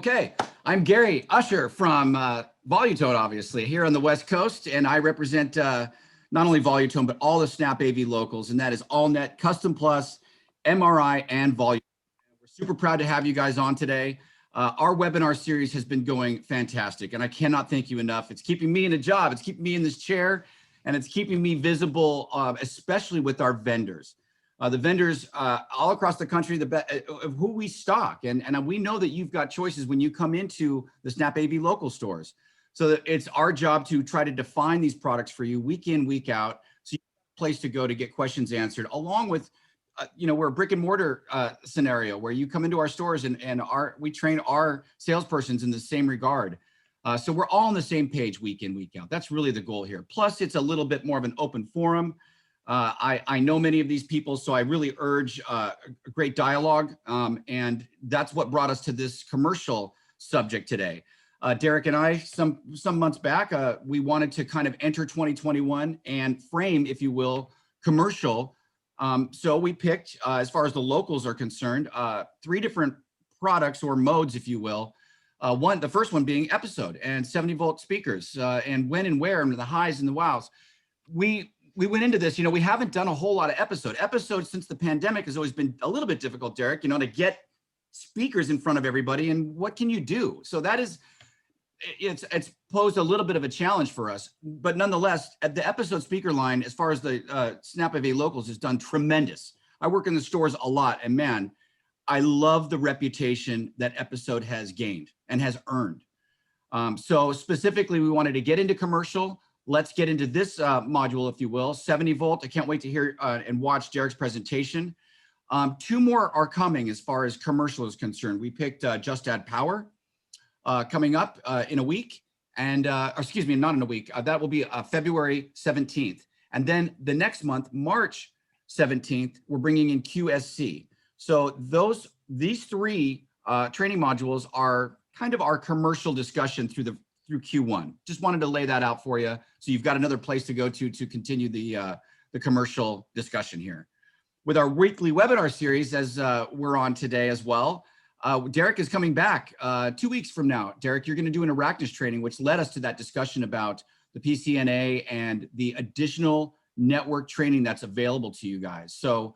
Okay, I'm Gary Usher from Volutone, obviously, here on the West Coast, and I represent not only Volutone, but all the SnapAV locals, and that is AllNet, Custom Plus, MRI, and Volutone. We're super proud to have you guys on today. Our webinar series has been going fantastic, and I cannot thank you enough. It's keeping me in a job, it's keeping me in this chair, and it's keeping me visible, especially with our vendors. The vendors all across the country, of who we stock. And we know that you've got choices when you come into the SnapAV local stores. So that it's our job to try to define these products for you week in, week out. So you have a place to go to get questions answered, along with, we're a brick and mortar scenario where you come into our stores and we train our salespersons in the same regard. So we're all on the same page week in, week out. That's really the goal here. Plus, it's a little bit more of an open forum. I know many of these people, so I really urge a great dialogue, and that's what brought us to this commercial subject today. Derek and I, some months back, we wanted to kind of enter 2021 and frame, if you will, commercial. So we picked, as far as the locals are concerned, 3 different products or modes, if you will. The first one being episode and 70-volt speakers, and when and where, and the highs and the wows. We went into this, we haven't done a whole lot of episodes since the pandemic has always been a little bit difficult, Derek, to get speakers in front of everybody. And what can you do? So it's posed a little bit of a challenge for us, but nonetheless, at the episode speaker line, as far as the SnapAV locals, has done tremendous. I work in the stores a lot, and man, I love the reputation that episode has gained and has earned. So specifically, we wanted to get into commercial. Let's get into this module, if you will, 70 volt. I can't wait to hear and watch Derek's presentation. 2 more are coming as far as commercial is concerned. We picked Just Add Power coming up in a week, and excuse me, not in a week. That will be February 17th. And then the next month, March 17th, we're bringing in QSC. So these 3 training modules are kind of our commercial discussion through Q1. Just wanted to lay that out for you, so you've got another place to go to continue the commercial discussion here. With our weekly webinar series, as we're on today as well, Derek is coming back 2 weeks from now. Derek, you're going to do an Arachnus training, which led us to that discussion about the PCNA and the additional network training that's available to you guys. So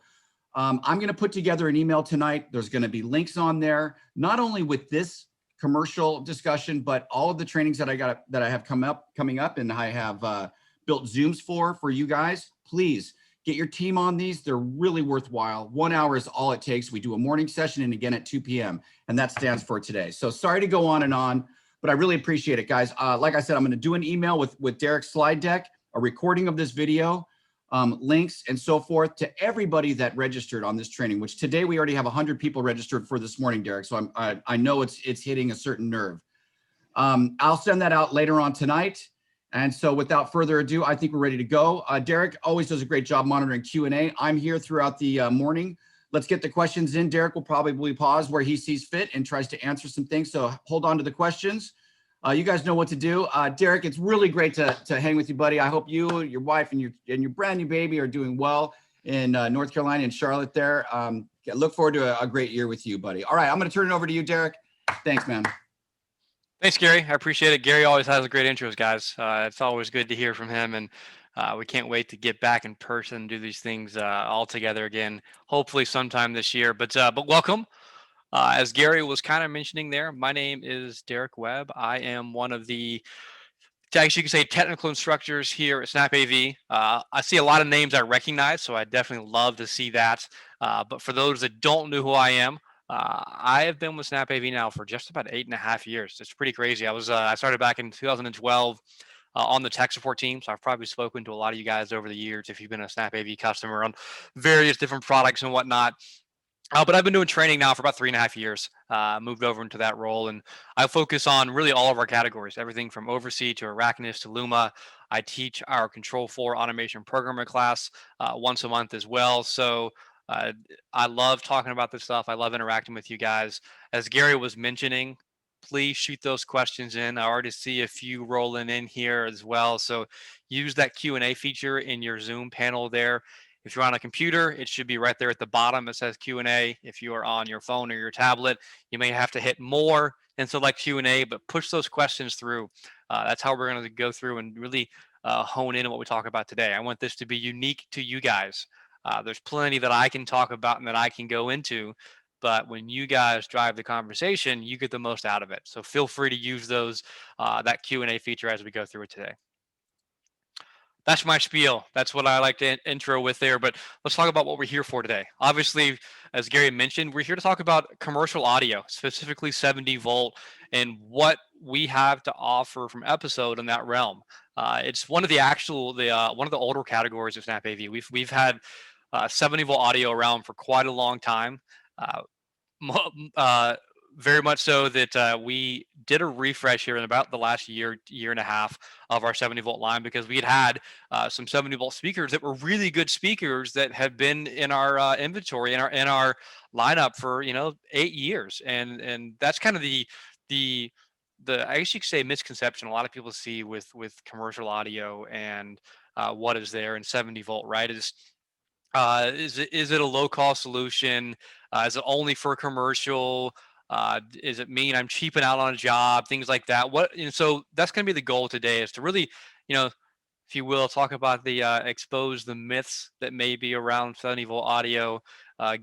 I'm going to put together an email tonight. There's going to be links on there, not only with this commercial discussion, but all of the trainings that I have coming up, and I have built Zooms for you guys. Please get your team on these. They're really worthwhile. 1 hour is all it takes. We do a morning session and again at 2 p.m. and that stands for today. So sorry to go on, but I really appreciate it, guys. Like I said, I'm going to do an email with Derek's slide deck, a recording of this video, links and so forth to everybody that registered on this training, which today we already have 100 people registered for this morning, Derek. So I know it's hitting a certain nerve. I'll send that out later on tonight. And so without further ado, I think we're ready to go. Derek always does a great job monitoring Q&A. I'm here throughout the morning. Let's get the questions in. Derek will probably pause where he sees fit and tries to answer some things. So hold on to the questions. You guys know what to do. Derek, it's really great to hang with you, buddy. I hope you, your wife, and your brand new baby are doing well in North Carolina and Charlotte there. Look forward to a great year with you, buddy. All right, I'm going to turn it over to you, Derek. Thanks, man. Thanks, Gary. I appreciate it. Gary always has a great intros, guys. It's always good to hear from him, and we can't wait to get back in person and do these things all together again, hopefully sometime this year. But welcome. As Gary was kind of mentioning there, my name is Derek Webb. I am one of the, I guess you could say, technical instructors here at SnapAV. I see a lot of names I recognize, so I definitely love to see that. But for those that don't know who I am, I have been with SnapAV now for just about 8.5 years. It's pretty crazy. I started back in 2012 on the tech support team, so I've probably spoken to a lot of you guys over the years if you've been a SnapAV customer on various different products and whatnot. But I've been doing training now for about 3.5 years. Moved over into that role, and I focus on really all of our categories, everything from Oversee to Arachnus to Luma. I teach our Control 4 automation programmer class once a month as well. So I love talking about this stuff. I love interacting with you guys. As Gary was mentioning, please shoot those questions in. I already see a few rolling in here as well. So use that Q&A feature in your Zoom panel there. If you're on a computer, it should be right there at the bottom. It says Q&A. If you are on your phone or your tablet, you may have to hit more and select Q&A, but push those questions through. That's how we're going to go through and really hone in on what we talk about today. I want this to be unique to you guys. There's plenty that I can talk about and that I can go into, but when you guys drive the conversation, you get the most out of it. So feel free to use those that Q&A feature as we go through it today. That's my spiel. That's what I like to intro with there. But let's talk about what we're here for today. Obviously, as Gary mentioned, we're here to talk about commercial audio, specifically 70 volt, and what we have to offer from episode in that realm. It's one of the one of the older categories of SnapAV. We've had 70 volt audio around for quite a long time. Uh, uh, very much so that we did a refresh here in about the last year and a half of our 70 volt line, because we had some 70 volt speakers that were really good speakers that have been in our inventory in our lineup for 8 years, and that's kind of the I guess you could say misconception a lot of people see with commercial audio and what is there in 70 volt, right? Is it a low cost solution? Is it only for commercial? Is it mean I'm cheaping out on a job? Things like that. So that's going to be the goal today, is to really, you know, if you will, talk about the expose the myths that may be around 70 volt audio.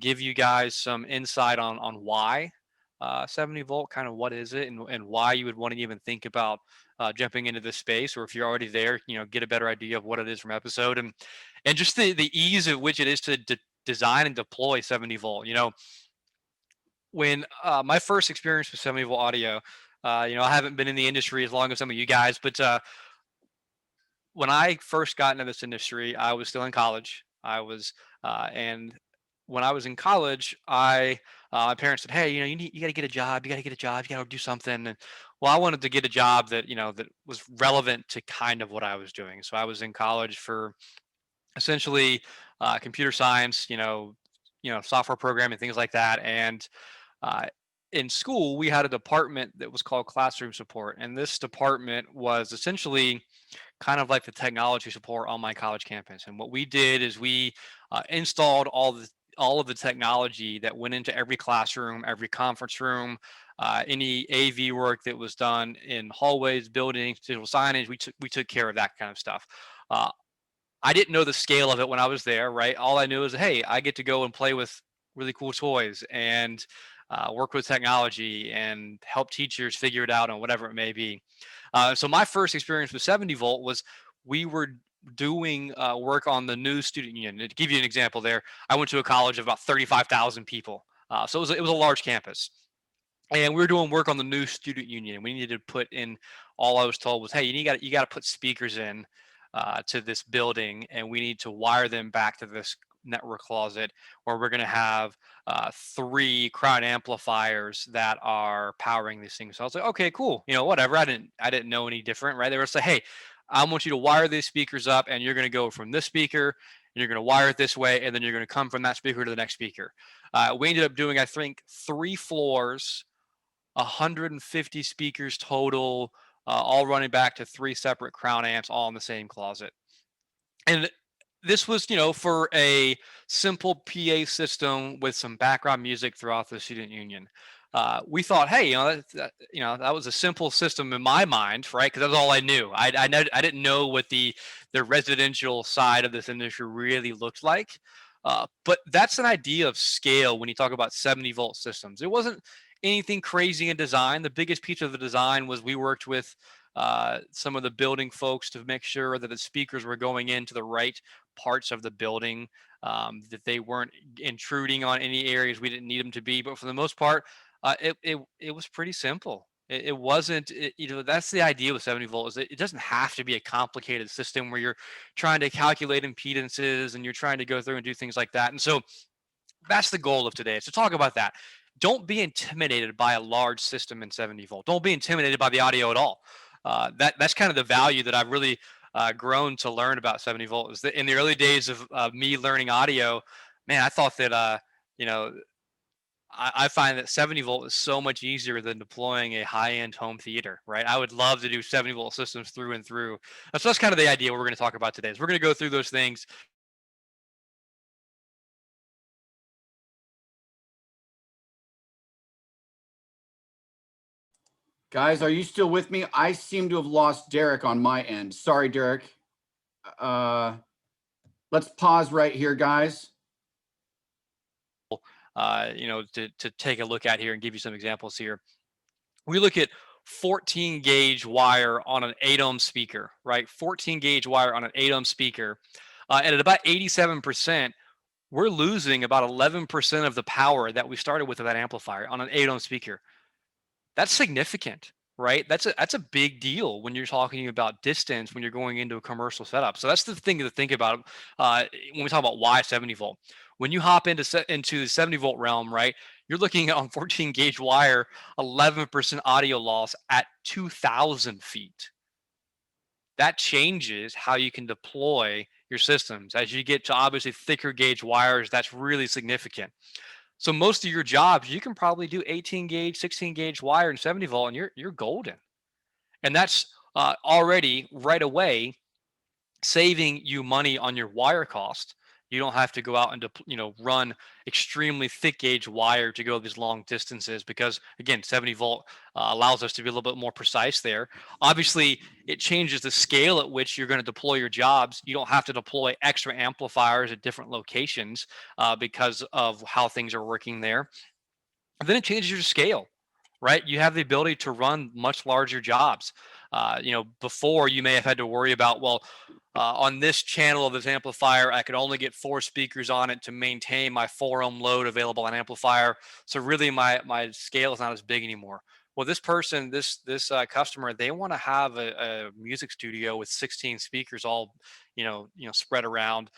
Give you guys some insight on why 70 volt, kind of what is it, and why you would want to even think about jumping into this space, or if you're already there, get a better idea of what it is from episode, and just the ease at which it is to design and deploy 70 volt. When my first experience with 70 volt audio, I haven't been in the industry as long as some of you guys, but when I first got into this industry, I was still in college. And when I was in college, my parents said, "Hey, you got to get a job. You got to get a job. You got to do something." And well, I wanted to get a job that that was relevant to kind of what I was doing. So I was in college for essentially computer science, software programming, things like that. And uh, in school, we had a department that was called classroom support, and this department was essentially kind of like the technology support on my college campus. And what we did is we installed all of the technology that went into every classroom, every conference room, any AV work that was done in hallways, buildings, digital signage. We took care of that kind of stuff. Uh, I didn't know the scale of it when I was there, right? All I knew is, hey, I get to go and play with really cool toys and work with technology and help teachers figure it out and whatever it may be. So my first experience with 70 volt was we were doing work on the new student union. To give you an example there, I went to a college of about 35,000 people. So it was a large campus. And we were doing work on the new student union. And we needed to put in, all I was told was, hey, you got to put speakers in to this building, and we need to wire them back to this network closet, where we're going to have 3 crown amplifiers that are powering these things. So I was like, okay, cool, whatever. I didn't know any different, right? They were saying, hey, I want you to wire these speakers up, and you're going to go from this speaker, and you're going to wire it this way, and then you're going to come from that speaker to the next speaker. We ended up doing, I think, 3 floors, 150 speakers total, all running back to 3 separate crown amps, all in the same closet. And this was, for a simple PA system with some background music throughout the student union. We thought, hey, that was a simple system in my mind, right? Because that's all I knew. I didn't know what the residential side of this industry really looked like. But that's an idea of scale when you talk about 70 volt systems. It wasn't anything crazy in design. The biggest piece of the design was we worked with some of the building folks to make sure that the speakers were going into the right parts of the building, that they weren't intruding on any areas we didn't need them to be. But for the most part, it was pretty simple. It wasn't, that's the idea with 70 volt, is that it doesn't have to be a complicated system where you're trying to calculate impedances and you're trying to go through and do things like that. And so that's the goal of today, is to talk about that. Don't be intimidated by a large system in 70 volt. Don't be intimidated by the audio at all. That's kind of the value that I've really grown to learn about 70 volt, is that in the early days of me learning audio, man, I thought that, I find that 70 volt is so much easier than deploying a high-end home theater, right? I would love to do 70 volt systems through and through. So that's kind of the idea we're going to talk about today. Is we're going to go through those things, Guys, are you still with me? I seem to have lost Derek on my end. Sorry, Derek. Let's pause right here, guys. To take a look at here and give you some examples here. We look at 14 gauge wire on an 8 ohm speaker, right? 14 gauge wire on an 8 ohm speaker. And at about 87%, we're losing about 11% of the power that we started with that amplifier on an 8 ohm speaker. That's significant, right? That's a big deal when you're talking about distance when you're going into a commercial setup. So that's the thing to think about when we talk about why 70 volt. When you hop into the 70 volt realm, right? You're looking at on 14 gauge wire, 11% audio loss at 2,000 feet. That changes how you can deploy your systems. As you get to obviously thicker gauge wires, that's really significant. So most of your jobs, you can probably do 18 gauge, 16 gauge wire and 70 volt, and you're golden. And that's already right away saving you money on your wire cost. You don't have to go out and run extremely thick gauge wire to go these long distances because again, 70 volt allows us to be a little bit more precise there. Obviously, it changes the scale at which you're going to deploy your jobs. You don't have to deploy extra amplifiers at different locations because of how things are working there. And then it changes your scale, right? You have the ability to run much larger jobs. Before you may have had to worry about, well, on this channel of this amplifier, I could only get 4 speakers on it to maintain my 4 ohm load available on amplifier. So really my scale is not as big anymore. Well, this person, this customer, they want to have a music studio with 16 speakers all, spread around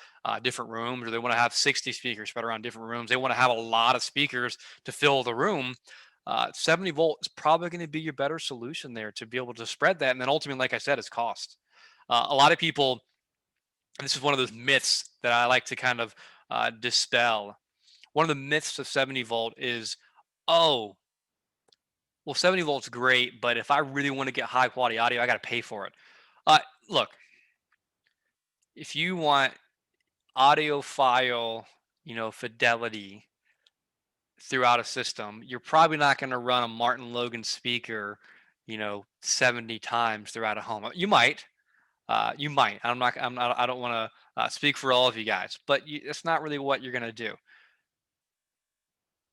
different rooms, or they want to have 60 speakers spread around different rooms. They want to have a lot of speakers to fill the room. 70 volt is probably going to be your better solution there to be able to spread that. And then ultimately, like I said, it's cost. A lot of people, this is one of those myths that I like to kind of dispel. One of the myths of 70 volt is, oh, well, 70 volts great, but if I really want to get high quality audio, I got to pay for it. Look, if you want audiophile, fidelity throughout a system, you're probably not going to run a Martin Logan speaker, 70 times throughout a home. You might. You might. I'm not. I'm not. I don't want to speak for all of you guys, but it's not really what you're going to do.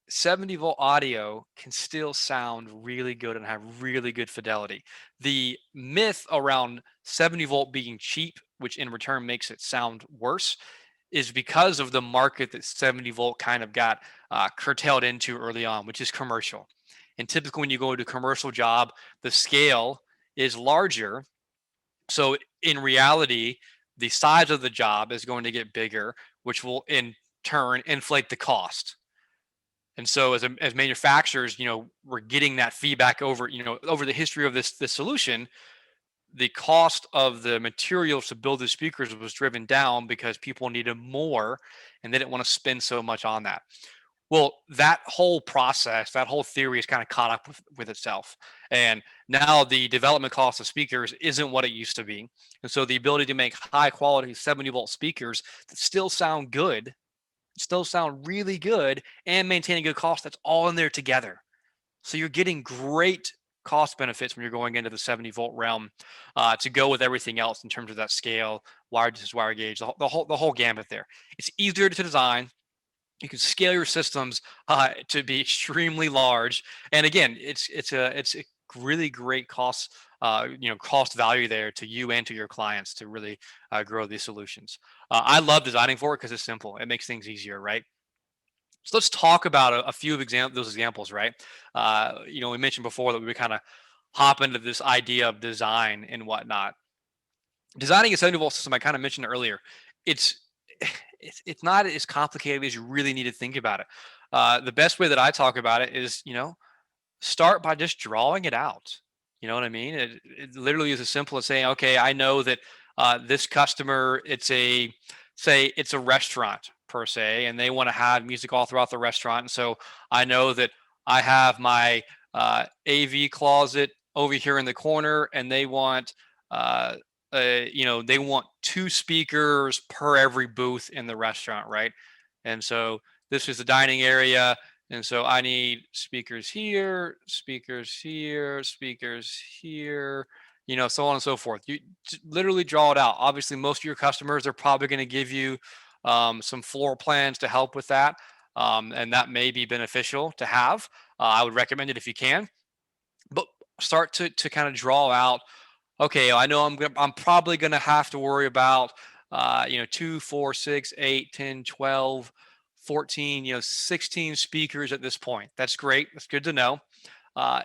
70 volt audio can still sound really good and have really good fidelity. The myth around 70 volt being cheap, which in return makes it sound worse, is because of the market that 70 volt kind of got curtailed into early on, which is commercial. And typically when you go into a commercial job, the scale is larger. So in reality, the size of the job is going to get bigger, which will in turn inflate the cost. And so as manufacturers, we're getting that feedback over the history of this solution. The cost of the materials to build the speakers was driven down because people needed more and they didn't want to spend so much on that. Well, that whole process, that whole theory is kind of caught up with itself. And now the development cost of speakers isn't what it used to be. And so the ability to make high quality 70 volt speakers that still sound good, still sound really good, and maintain a good cost, that's all in there together. So you're getting great cost benefits when you're going into the 70 volt realm to go with everything else in terms of that scale, wire distance, wire gauge, the whole gamut there. It's easier to design. You can scale your systems to be extremely large, and again, it's a really great cost cost value there to you and to your clients to really grow these solutions. I love designing for it because it's simple. It makes things easier, right? So let's talk about a few of those examples, right? We mentioned before that we would kind of hop into this idea of design and whatnot. Designing a 70 volt system, I kind of mentioned earlier, it's it's not as complicated as you really need to think about it. The best way that I talk about it is, start by just drawing it out. You know what I mean? It literally is as simple as saying, okay, I know that this customer, say it's a restaurant per se, and they want to have music all throughout the restaurant. And so I know that I have my AV closet over here in the corner, and they want they want 2 speakers per every booth in the restaurant, right? And so this is the dining area. And so I need speakers here, speakers here, speakers here, you know, so on and so forth. You literally draw it out. Obviously, most of your customers are probably going to give you some floor plans to help with that. And that may be beneficial to have. I would recommend it if you can, but start to kind of draw out, okay, I know I'm probably gonna have to worry about you know, 2, 4, 6, 8, 10, 12, 14, you know, 16 speakers at this point. That's great. That's good to know. Uh,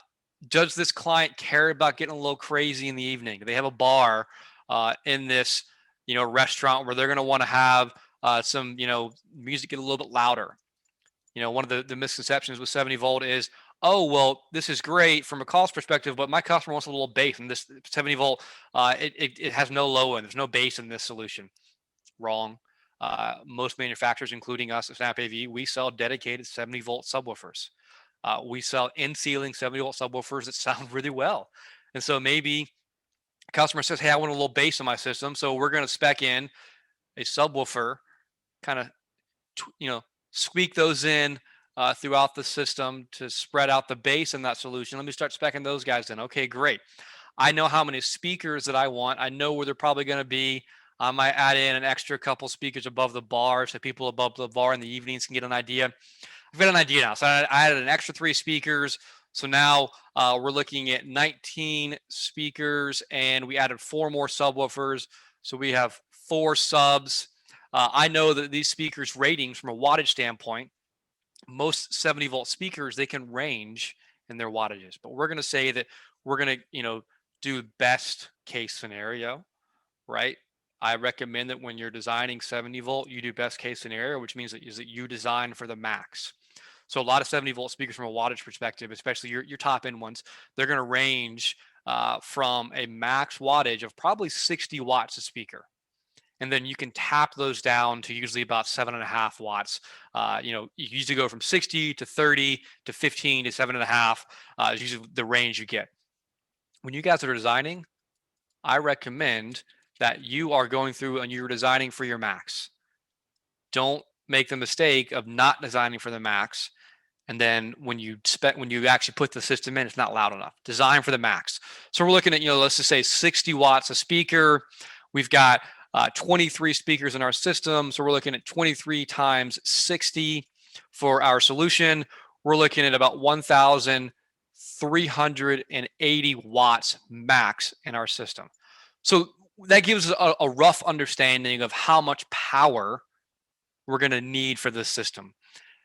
does this client care about getting a little crazy in the evening? Do they have a bar in this, you know, restaurant where they're gonna want to have some, you know, music get a little bit louder? You know, one of the misconceptions with 70 volt is, oh, well, this is great from a cost perspective, but my customer wants a little bass, and this 70 volt, it has no low end. There's no bass in this solution. Wrong. Most manufacturers, including us at SnapAV, we sell dedicated 70 volt subwoofers. We sell in ceiling 70 volt subwoofers that sound really well. And so maybe a customer says, hey, I want a little bass in my system. So we're going to spec in a subwoofer, kind of, you know, squeak those in throughout the system to spread out the bass in that solution. Let me start specing those guys in. Okay, great. I know how many speakers that I want. I know where they're probably going to be. I might add in an extra couple speakers above the bar so people above the bar in the evenings can get an idea. I've got an idea now. So I added an extra 3 speakers. So now we're looking at 19 speakers, and we added 4 more subwoofers. So we have 4 subs. I know that these speakers ratings from a wattage standpoint, most 70 volt speakers, they can range in their wattages, but we're going to say that we're going to, you know, do best case scenario, right? I recommend that when you're designing 70 volt, you do best case scenario, which means that you design for the max. So a lot of 70 volt speakers from a wattage perspective, especially your top end ones, they're going to range from a max wattage of probably 60 watts a speaker. And then you can tap those down to usually about 7.5 watts. You know, you usually go from 60 to 30 to 15 to 7.5 is usually the range you get. When you guys are designing, I recommend that you are going through and you're designing for your max. Don't make the mistake of not designing for the max, and then when you actually put the system in, it's not loud enough. Design for the max. So we're looking at, you know, let's just say 60 watts a speaker. We've got 23 speakers in our system. So we're looking at 23 times 60 for our solution. We're looking at about 1,380 watts max in our system. So that gives us a rough understanding of how much power we're going to need for this system.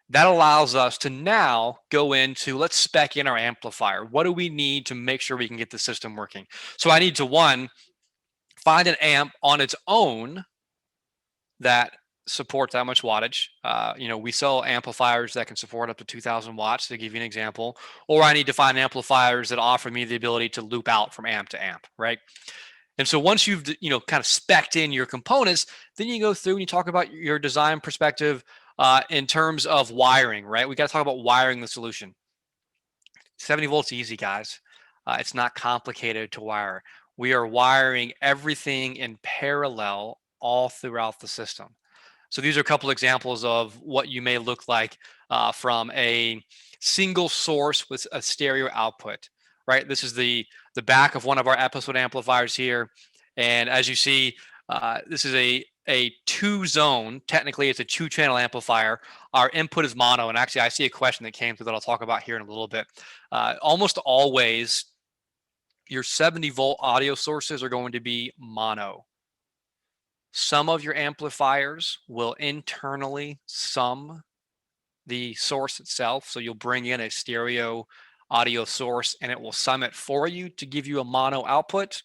That allows us to now go into, let's spec in our amplifier. What do we need to make sure we can get the system working? So I need to, one, find an amp on its own that supports that much wattage. You know, we sell amplifiers that can support up to 2,000 watts, to give you an example. Or I need to find amplifiers that offer me the ability to loop out from amp to amp, right? And so once you've, you know, kind of spec'd in your components, then you go through and you talk about your design perspective in terms of wiring, right? We got to talk about wiring the solution. 70 volts easy, guys. It's not complicated to wire. We are wiring everything in parallel all throughout the system. So these are a couple examples of what you may look like from a single source with a stereo output, right? This is the back of one of our episode amplifiers here. And as you see, this is a 2-zone, technically it's a 2-channel amplifier. Our input is mono. And actually I see a question that came through that I'll talk about here in a little bit. Almost always your 70 volt audio sources are going to be mono. Some of your amplifiers will internally sum the source itself. So you'll bring in a stereo audio source and it will sum it for you to give you a mono output.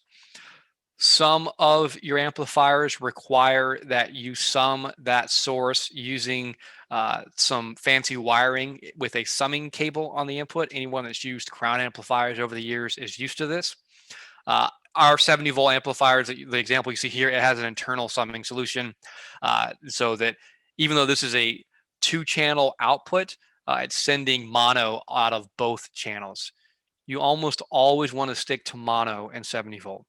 Some of your amplifiers require that you sum that source using some fancy wiring with a summing cable on the input. Anyone that's used Crown amplifiers over the years is used to this. Our 70 volt amplifiers, the example you see here, it has an internal summing solution so that even though this is a 2-channel output, it's sending mono out of both channels. You almost always want to stick to mono and 70 volt.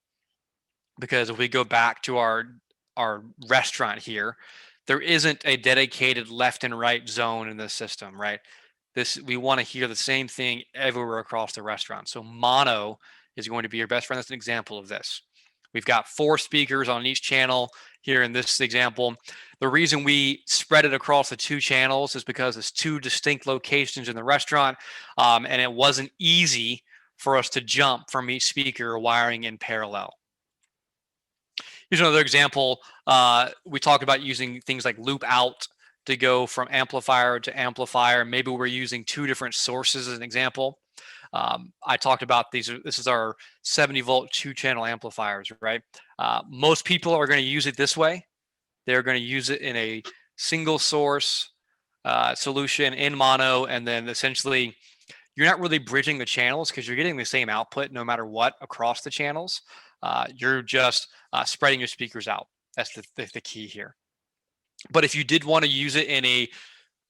Because if we go back to our restaurant here, there isn't a dedicated left and right zone in this system, right? we want to hear the same thing everywhere across the restaurant. So mono is going to be your best friend. That's an example of this. We've got 4 speakers on each channel here in this example. The reason we spread it across the 2 channels is because it's 2 distinct locations in the restaurant, and it wasn't easy for us to jump from each speaker wiring in parallel. Here's another example. We talked about using things like loop out to go from amplifier to amplifier. Maybe we're using 2 different sources as an example. I talked about these. This is our 70-volt 2-channel amplifiers, right? Most people are going to use it this way. They're going to use it in a single source solution in mono, and then essentially you're not really bridging the channels because you're getting the same output no matter what across the channels. You're just spreading your speakers out. That's the key here. But if you did want to use it in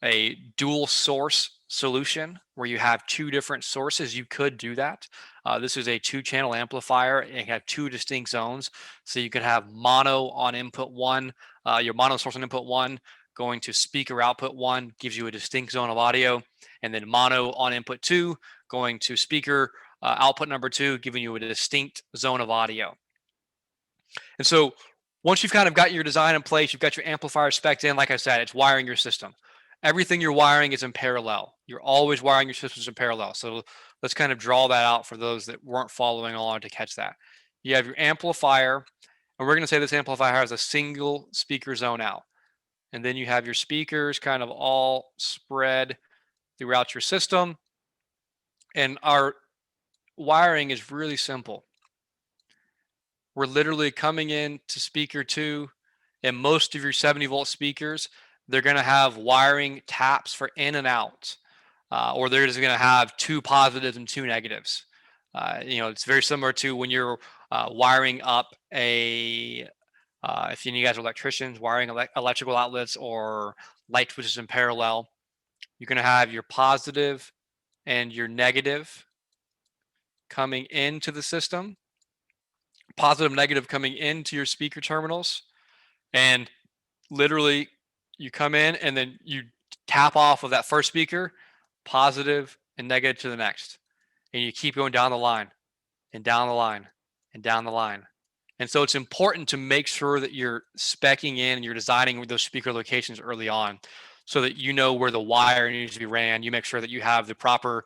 a dual source solution where you have 2 different sources, you could do that. This is a 2-channel amplifier and you have 2 distinct zones. So you could have mono on input 1, your mono source on input 1 going to speaker output 1 gives you a distinct zone of audio, and then mono on input 2 going to speaker output number 2 giving you a distinct zone of audio. And so once you've kind of got your design in place, you've got your amplifier spec'd in, like I said, it's wiring your system. Everything you're wiring is in parallel. You're always wiring your systems in parallel. So let's kind of draw that out for those that weren't following along to catch that. You have your amplifier, and we're going to say this amplifier has a single speaker zone out. And then you have your speakers kind of all spread throughout your system. And our wiring is really simple. We're literally coming in to speaker 2, and most of your 70-volt speakers, they're going to have wiring taps for in and out, or they're just going to have 2 positives and 2 negatives. It's very similar to when you're wiring up if any of you guys are electricians, wiring electrical outlets or light switches in parallel. You're going to have your positive and your negative coming into the system, positive, negative coming into your speaker terminals, and literally you come in and then you tap off of that first speaker, positive and negative to the next, and you keep going down the line and down the line and down the line. And so it's important to make sure that you're speccing in and you're designing those speaker locations early on so that you know where the wire needs to be ran. You make sure that you have the proper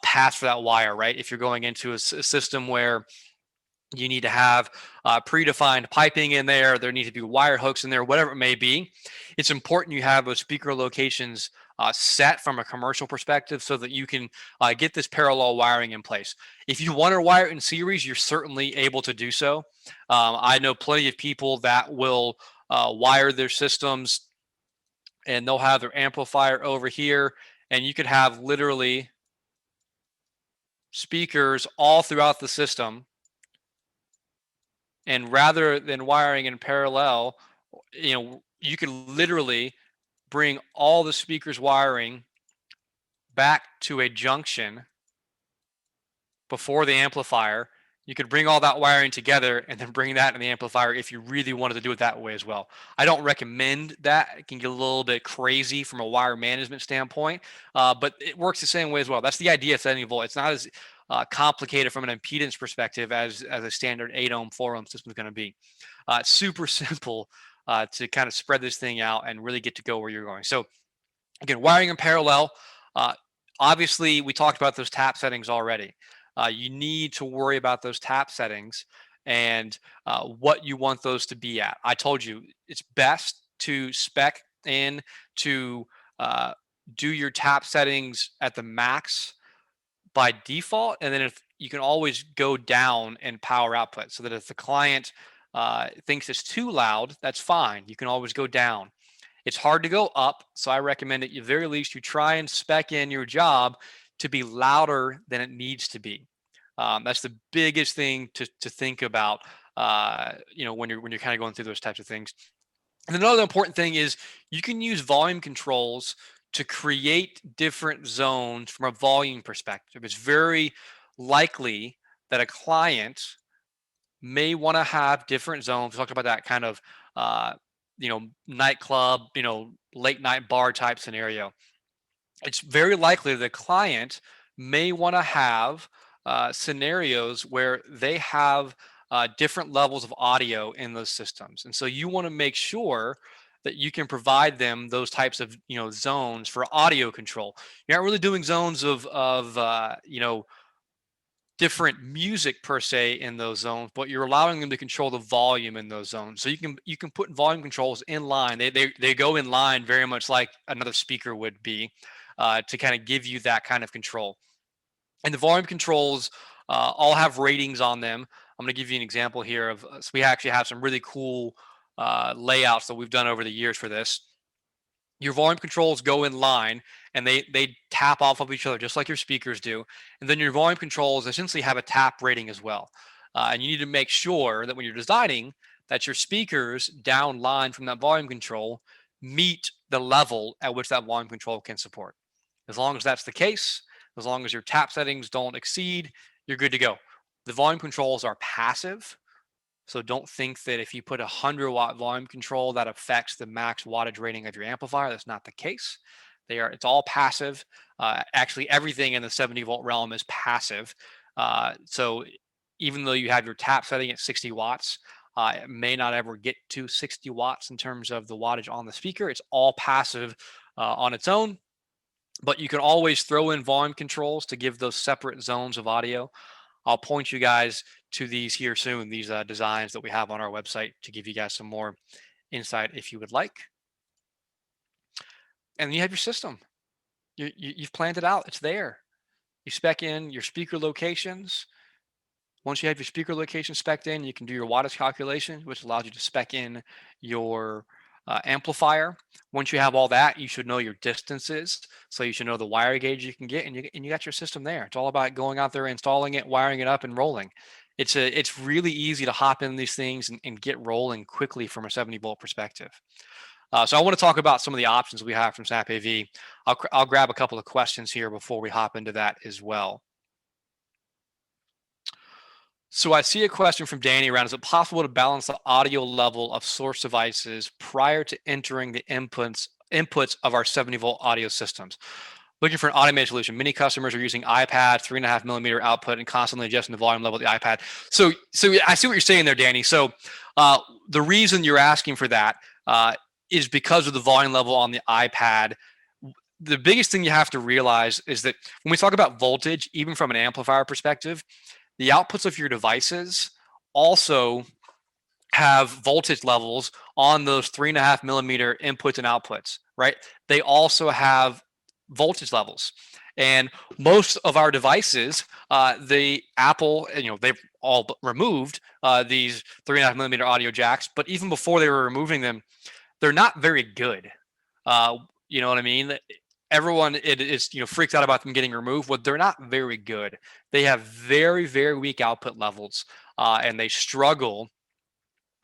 path for that wire, right? If you're going into a system where you need to have predefined piping in there need to be wire hooks in there, whatever it may be, it's important you have those speaker locations set from a commercial perspective so that you can get this parallel wiring in place. If you want to wire in series, you're certainly able to do so. I know plenty of people that will wire their systems and they'll have their amplifier over here, and you could have literally speakers all throughout the system. And rather than wiring in parallel, you could literally bring all the speakers wiring back to a junction before the amplifier. You could bring all that wiring together and then bring that in the amplifier if you really wanted to do it that way as well. I don't recommend that. It can get a little bit crazy from a wire management standpoint, but it works the same way as well. That's the idea of 70 volt. It's not as complicated from an impedance perspective as a standard 8 ohm, 4 ohm system is going to be. It's super simple to kind of spread this thing out and really get to go where you're going. So again, wiring in parallel. Obviously, we talked about those tap settings already. You need to worry about those tap settings and what you want those to be at. I told you it's best to spec in to do your tap settings at the max by default, and then if you can always go down and power output so that if the client thinks it's too loud, that's fine. You can always go down. It's hard to go up, so I recommend at the very least you try and spec in your job to be louder than it needs to be. That's the biggest thing to think about, when you're kind of going through those types of things. And another important thing is you can use volume controls to create different zones from a volume perspective. It's very likely that a client may want to have different zones. We talked about that kind of, nightclub, late night bar type scenario. it's very likely the client may want to have scenarios where they have different levels of audio in those systems, and so you want to make sure that you can provide them those types of zones for audio control. You're not really doing zones of different music per se in those zones, but you're allowing them to control the volume in those zones. So you can put volume controls in line. They go in line very much like another speaker would be, to kind of give you that kind of control. And the volume controls all have ratings on them. I'm going to give you an example here of. So we actually have some really cool layouts that we've done over the years for this. Your volume controls go in line and they tap off of each other just like your speakers do. And then your volume controls essentially have a tap rating as well. And you need to make sure that when you're designing that your speakers down line from that volume control meet the level at which that volume control can support. As long as that's the case, as long as your tap settings don't exceed, you're good to go. The volume controls are passive, so don't think that if you put a 100-watt volume control that affects the max wattage rating of your amplifier. That's not the case. It's all passive. Actually, everything in the 70-volt realm is passive. So even though you have your tap setting at 60 watts, it may not ever get to 60 watts in terms of the wattage on the speaker. It's all passive on its own. But you can always throw in volume controls to give those separate zones of audio. I'll point you guys to these here soon, these designs that we have on our website to give you guys some more insight if you would like. And then you have your system. You've planned it out. It's there. You spec in your speaker locations. Once you have your speaker location spec'd in, you can do your wattage calculation, which allows you to spec in your amplifier. Once you have all that, you should know your distances. So you should know the wire gauge you can get, and you got your system there. It's all about going out there, installing it, wiring it up, and rolling. It's really easy to hop in these things and get rolling quickly from a 70-volt perspective. So I want to talk about some of the options we have from SnapAV. I'll grab a couple of questions here before we hop into that as well. So I see a question from Danny around, is it possible to balance the audio level of source devices prior to entering the inputs of our 70-volt audio systems? Looking for an automated solution. Many customers are using iPad, 3.5mm output, and constantly adjusting the volume level of the iPad. So I see what you're saying there, Danny. So the reason you're asking for that is because of the volume level on the iPad. The biggest thing you have to realize is that when we talk about voltage, even from an amplifier perspective, the outputs of your devices also have voltage levels on those 3.5mm inputs and outputs, right? They also have voltage levels. And most of our devices, the Apple, they've all removed these 3.5mm audio jacks, but even before they were removing them, they're not very good. You know what I mean? Everyone is freaks out about them getting removed. Well, they're not very good. They have very, very weak output levels, and they struggle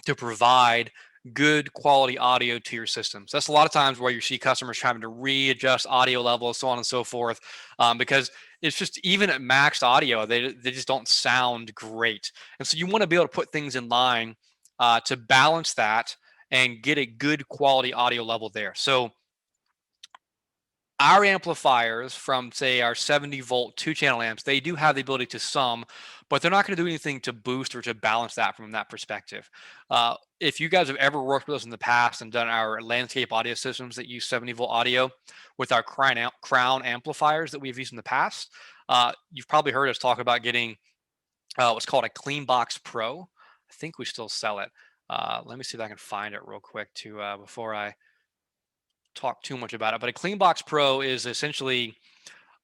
to provide good quality audio to your systems. That's a lot of times where you see customers having to readjust audio levels, so on and so forth, because it's just, even at maxed audio, they just don't sound great. And so you want to be able to put things in line to balance that and get a good quality audio level there. So our amplifiers from, say, our 70-volt 2-channel amps, they do have the ability to sum, but they're not going to do anything to boost or to balance that from that perspective. If you guys have ever worked with us in the past and done our landscape audio systems that use 70-volt audio with our crown amplifiers that we've used in the past, you've probably heard us talk about getting what's called a Clean Box Pro. I think we still sell it. Let me see if I can find it real quick before I talk too much about it, but a Clean Box Pro is essentially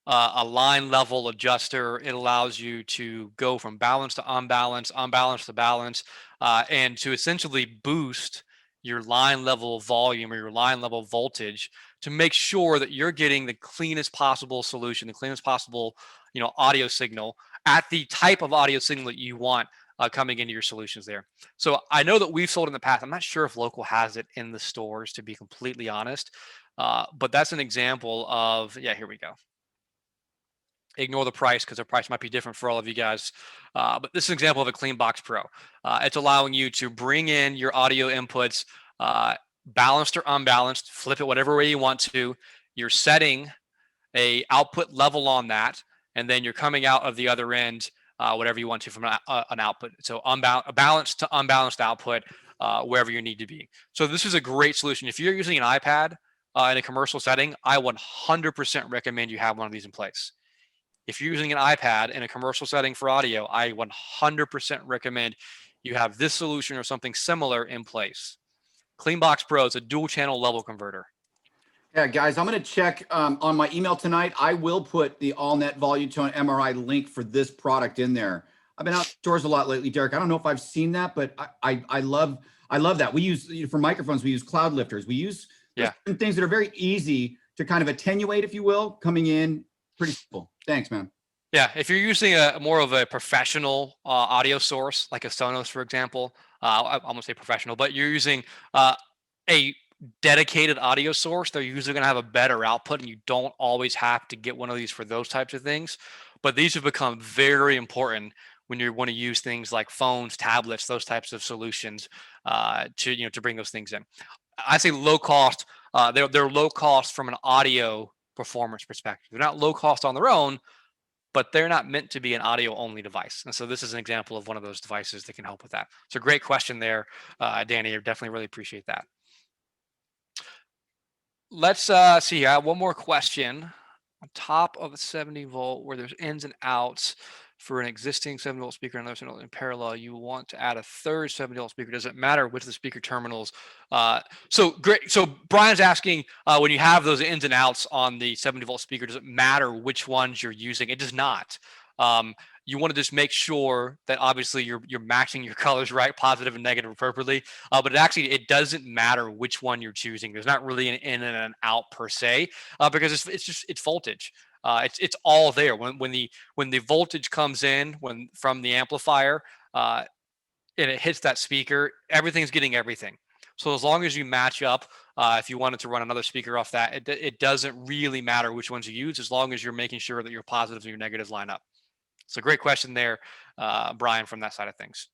a line level adjuster. It allows you to go from balance to unbalance, unbalance to balance, and to essentially boost your line level volume or your line level voltage to make sure that you're getting the cleanest possible solution, the cleanest possible, audio signal at the type of audio signal that you want coming into your solutions there. So I know that we've sold in the past. I'm not sure if local has it in the stores, to be completely honest, but that's an example of, yeah, here we go. Ignore the price because the price might be different for all of you guys. But this is an example of a Clean Box Pro. It's allowing you to bring in your audio inputs, balanced or unbalanced, flip it whatever way you want to. You're setting a output level on that, and then you're coming out of the other end, whatever you want to from an output. So balanced to unbalanced output, wherever you need to be. So this is a great solution. If you're using an iPad in a commercial setting, I 100% recommend you have one of these in place. If you're using an iPad in a commercial setting for audio, I 100% recommend you have this solution or something similar in place. CleanBox Pro is a dual channel level converter. Yeah, guys, I'm going to check on my email tonight. I will put the AllNet Volutone MRI link for this product in there. I've been out stores a lot lately, Derek. I don't know if I've seen that, but I love that. We use, for microphones, we use cloud lifters. We use certain things that are very easy to kind of attenuate, if you will, coming in. Pretty simple. Thanks, man. Yeah, if you're using a more of a professional audio source, like a Sonos, for example, I'm gonna say professional, but you're using a dedicated audio source, they're usually gonna have a better output, and you don't always have to get one of these for those types of things. But these have become very important when you want to use things like phones, tablets, those types of solutions to bring those things in. I say low cost. They're low cost from an audio performance perspective. They're not low cost on their own, but they're not meant to be an audio only device. And so this is an example of one of those devices that can help with that. So great question there, Danny. I definitely really appreciate that. Let's see. I have one more question. On top of a 70 volt, where there's ins and outs for an existing 70 volt speaker and another 70 volt in parallel, you want to add a third 70 volt speaker. Does it matter which of the speaker terminals? So great. So Brian's asking, when you have those ins and outs on the 70 volt speaker, does it matter which ones you're using? It does not. You want to just make sure that obviously you're matching your colors right, positive and negative appropriately. But it doesn't matter which one you're choosing. There's not really an in and an out per se, because it's voltage. It's all there. When the voltage comes in from the amplifier and it hits that speaker, everything's getting everything. So as long as you match up, if you wanted to run another speaker off that, it doesn't really matter which ones you use, as long as you're making sure that your positives and your negatives line up. So great question there, Brian, from that side of things.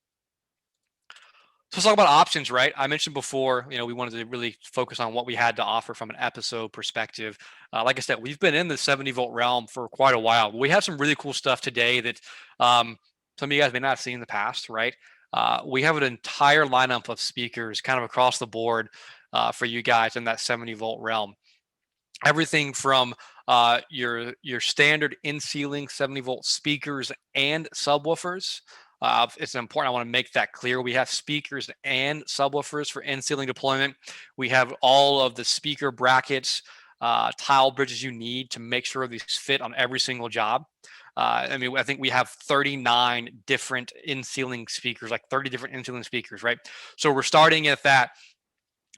So let's talk about options, right? I mentioned before, we wanted to really focus on what we had to offer from an episode perspective. Like I said, we've been in the 70 volt realm for quite a while. We have some really cool stuff today that some of you guys may not have seen in the past, right? We have an entire lineup of speakers kind of across the board for you guys in that 70 volt realm. Everything from your standard in-ceiling 70 volt speakers and subwoofers. It's important. I want to make that clear. We have speakers and subwoofers for in-ceiling deployment. We have all of the speaker brackets, tile bridges you need to make sure these fit on every single job. I think we have 39 different in-ceiling speakers, like 30 different in-ceiling speakers, right? So we're starting at that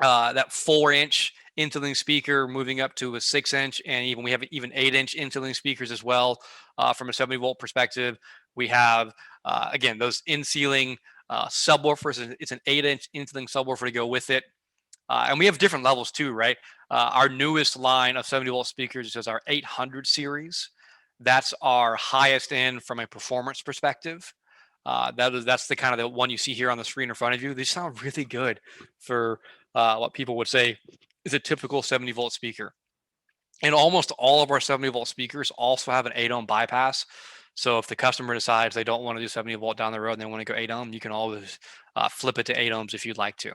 4-inch in-ceiling speaker, moving up to a 6-inch, and we have even 8-inch in-ceiling speakers as well. From a 70 volt perspective, we have again those in-ceiling subwoofers. It's an 8-inch in-ceiling subwoofer to go with it, and we have different levels too, right? Our newest line of 70 volt speakers is our 800 series. That's our highest end from a performance perspective. That's the kind of the one you see here on the screen in front of you. These sound really good for what people would say is a typical 70 volt speaker. And almost all of our 70 volt speakers also have an 8 ohm bypass. So if the customer decides they don't want to do 70 volt down the road and they want to go 8 ohm, you can always flip it to 8 ohms if you'd like to.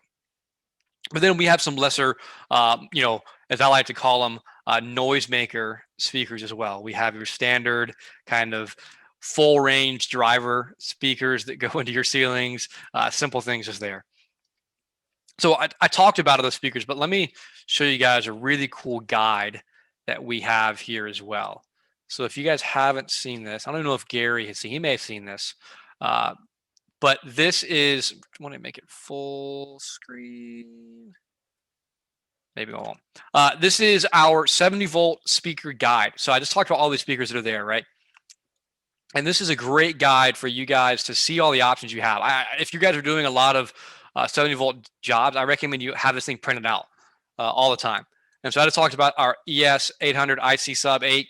But then we have some lesser, as I like to call them, noisemaker speakers as well. We have your standard kind of full range driver speakers that go into your ceilings, simple things is there. So I talked about those speakers, but let me show you guys a really cool guide that we have here as well. So if you guys haven't seen this, I don't know if Gary has seen, he may have seen this, but this is, I want to make it full screen. Maybe I won't. This is our 70 volt speaker guide. So I just talked about all these speakers that are there, right? And this is a great guide for you guys to see all the options you have. If you guys are doing a lot of 70 volt jobs, I recommend you have this thing printed out all the time. And so I just talked about our ES 800 IC sub 8.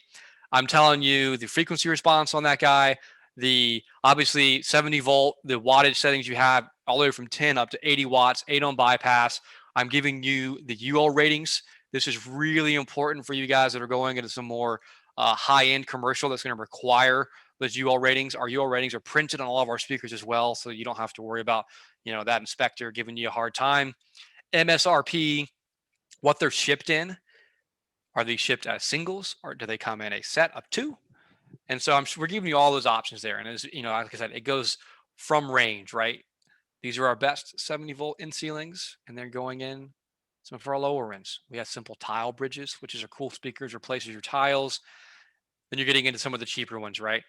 I'm telling you the frequency response on that guy, the obviously 70 volt, the wattage settings you have all the way from 10 up to 80 watts, 8 ohm bypass. I'm giving you the UL ratings. This is really important for you guys that are going into some more high-end commercial that's going to require those UL ratings. Our UL ratings are printed on all of our speakers as well, so you don't have to worry about, that inspector giving you a hard time. MSRP, what they're shipped in. Are they shipped as singles, or do they come in a set of 2? And so we're giving you all those options there. And as like I said, it goes from range, right? These are our best 70-volt in ceilings, and they're going in some of our lower ends. We have simple tile bridges, which is our cool speakers, replaces your tiles. Then you're getting into some of the cheaper ones, right?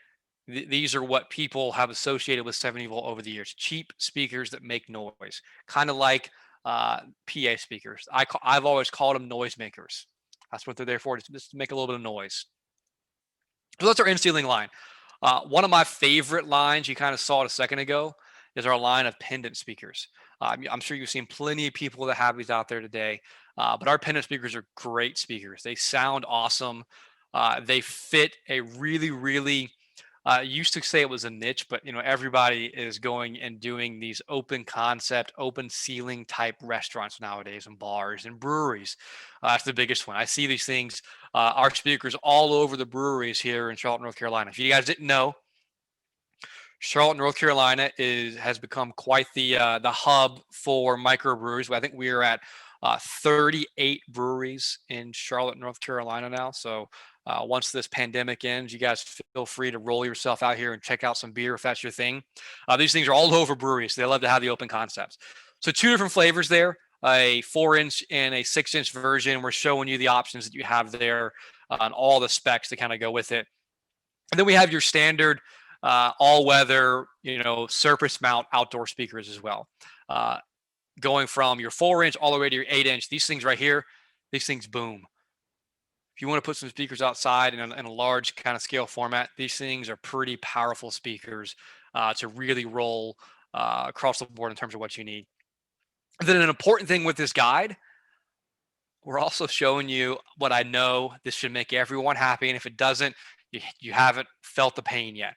These are what people have associated with 70-volt over the years. Cheap speakers that make noise, kind of like PA speakers. I've always called them noise makers. That's what they're there for, just to make a little bit of noise. So that's our in-ceiling line. One of my favorite lines, you kind of saw it a second ago, is our line of pendant speakers. I'm sure you've seen plenty of people that have these out there today, but our pendant speakers are great speakers. They sound awesome. They fit a really, really, used to say it was a niche, but everybody is going and doing these open concept, open ceiling type restaurants nowadays, and bars and breweries. That's the biggest one. I see these things, our speakers all over the breweries here in Charlotte, North Carolina. If you guys didn't know, Charlotte, North Carolina has become quite the hub for microbreweries. I think we are at 38 breweries in Charlotte, North Carolina now. So once this pandemic ends, you guys feel free to roll yourself out here and check out some beer if that's your thing. These things are all over breweries. They love to have the open concepts. So 2 different flavors there, a 4-inch and a 6-inch version. We're showing you the options that you have there and all the specs that kind of go with it. And then we have your standard all-weather, surface mount outdoor speakers as well. Going from your 4-inch all the way to your 8-inch, these things right here, these things boom. If you want to put some speakers outside in a large kind of scale format, these things are pretty powerful speakers to really roll across the board in terms of what you need. And then an important thing with this guide, we're also showing you what I know this should make everyone happy. And if it doesn't, you haven't felt the pain yet.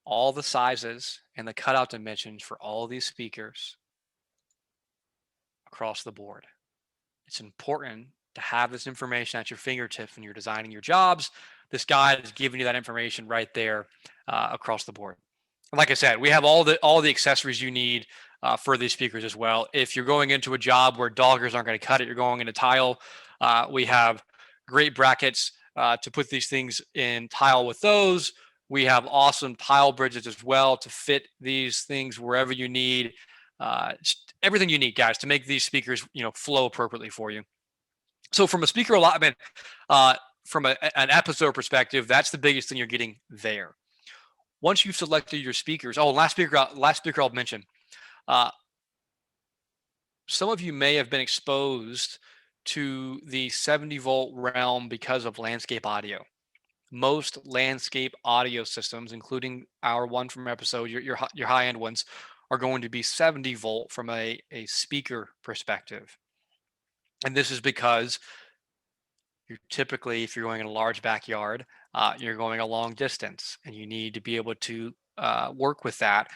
All the sizes and the cutout dimensions for all these speakers across the board. It's important to have this information at your fingertips when you're designing your jobs. This guide is giving you that information right there across the board. And like I said, we have all the accessories you need for these speakers as well. If you're going into a job where doggers aren't going to cut it, you're going into tile, we have great brackets to put these things in tile with those. We have awesome tile bridges as well to fit these things wherever you need. Everything you need, guys, to make these speakers, flow appropriately for you. So from a speaker allotment, from an episode perspective, that's the biggest thing you're getting there. Once you've selected your speakers, last speaker I'll mention, some of you may have been exposed to the 70-volt realm because of landscape audio. Most landscape audio systems, including our one from episode, your high-end ones, are going to be 70-volt from a speaker perspective. And this is because you're typically, if you're going in a large backyard, you're going a long distance, and you need to be able to work with that.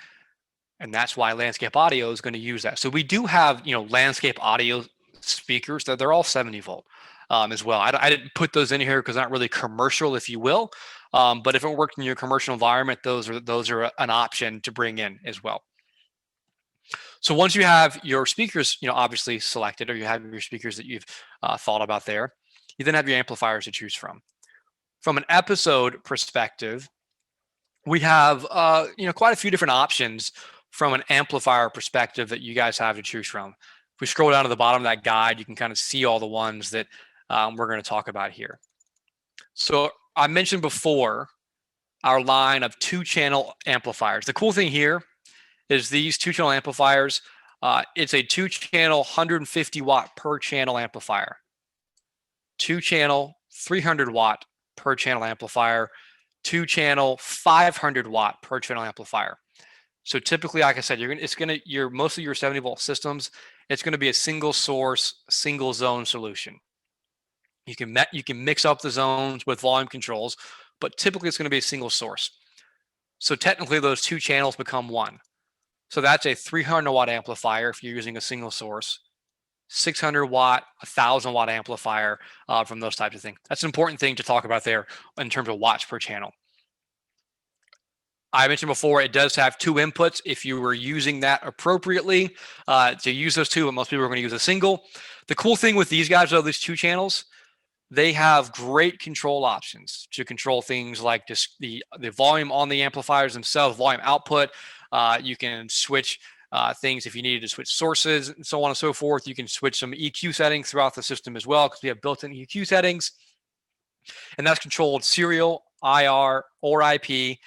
And that's why landscape audio is going to use that. So we do have, landscape audio speakers that they're all 70-volt as well. I didn't put those in here because they're not really commercial, if you will. But if it worked in your commercial environment, those are an option to bring in as well. So once you have your speakers, obviously selected, or you have your speakers that you've thought about there, you then have your amplifiers to choose from. From an episode perspective, we have quite a few different options from an amplifier perspective that you guys have to choose from. If we scroll down to the bottom of that guide, you can kind of see all the ones that we're going to talk about here. So I mentioned before our line of 2-channel amplifiers. The cool thing here is these 2-channel amplifiers. It's a 2-channel 150 watt per channel amplifier, 2-channel 300 watt per channel amplifier, 2-channel 500 watt per channel amplifier. So typically, like I said, most of your 70-volt systems, it's going to be a single source, single zone solution. You can mix up the zones with volume controls, but typically it's going to be a single source. So technically, those 2 channels become one. So that's a 300 watt amplifier if you're using a single source. 600 watt, 1,000 watt amplifier from those types of things. That's an important thing to talk about there in terms of watts per channel. I mentioned before, it does have 2 inputs if you were using that appropriately to use those 2, but most people are going to use a single. The cool thing with these guys, though, these 2 channels, they have great control options to control things like just the volume on the amplifiers themselves, volume output. You can switch things if you needed to switch sources and so on and so forth. You can switch some EQ settings throughout the system as well because we have built-in EQ settings. And that's controlled serial, IR, or IP.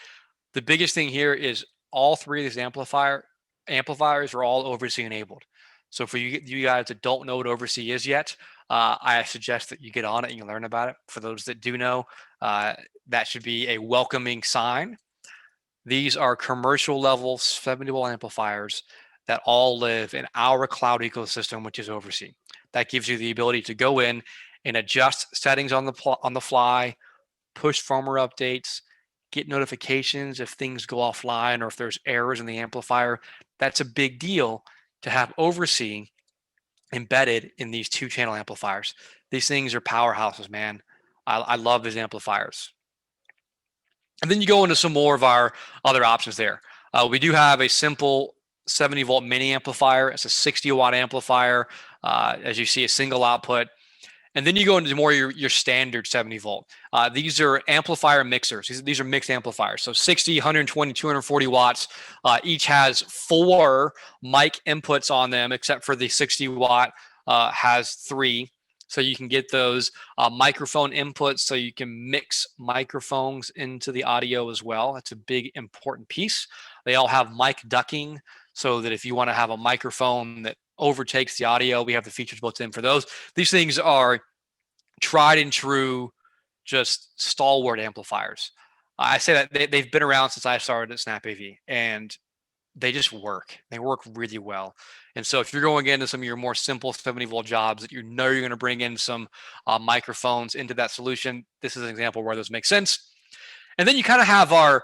The biggest thing here is all 3 of these amplifiers are all oversee enabled. So for you guys that don't know what oversee is yet, I suggest that you get on it and you learn about it. For those that do know, that should be a welcoming sign. These are commercial level 70-volt amplifiers that all live in our cloud ecosystem, which is oversee. That gives you the ability to go in and adjust settings on the fly, push firmware updates, get notifications if things go offline or if there's errors in the amplifier. That's a big deal to have oversee embedded in these 2-channel amplifiers. These things are powerhouses, man. I love these amplifiers. And then you go into some more of our other options there. We do have a simple 70-volt mini amplifier. It's a 60-watt amplifier. As you see, a single output. And then you go into more your standard 70-volt. These are amplifier mixers. These are mixed amplifiers. So 60, 120, 240 watts. Each has 4 mic inputs on them, except for the 60-watt has 3. So you can get those microphone inputs so you can mix microphones into the audio as well. That's a big, important piece. They all have mic ducking so that if you want to have a microphone that overtakes the audio, we have the features built in for those. These things are tried and true, just stalwart amplifiers. I say that they've been around since I started at SnapAV, and they just work. They work really well. And so if you're going into some of your more simple 70-volt jobs that you know you're going to bring in some microphones into that solution, this is an example where those make sense. And then you kind of have our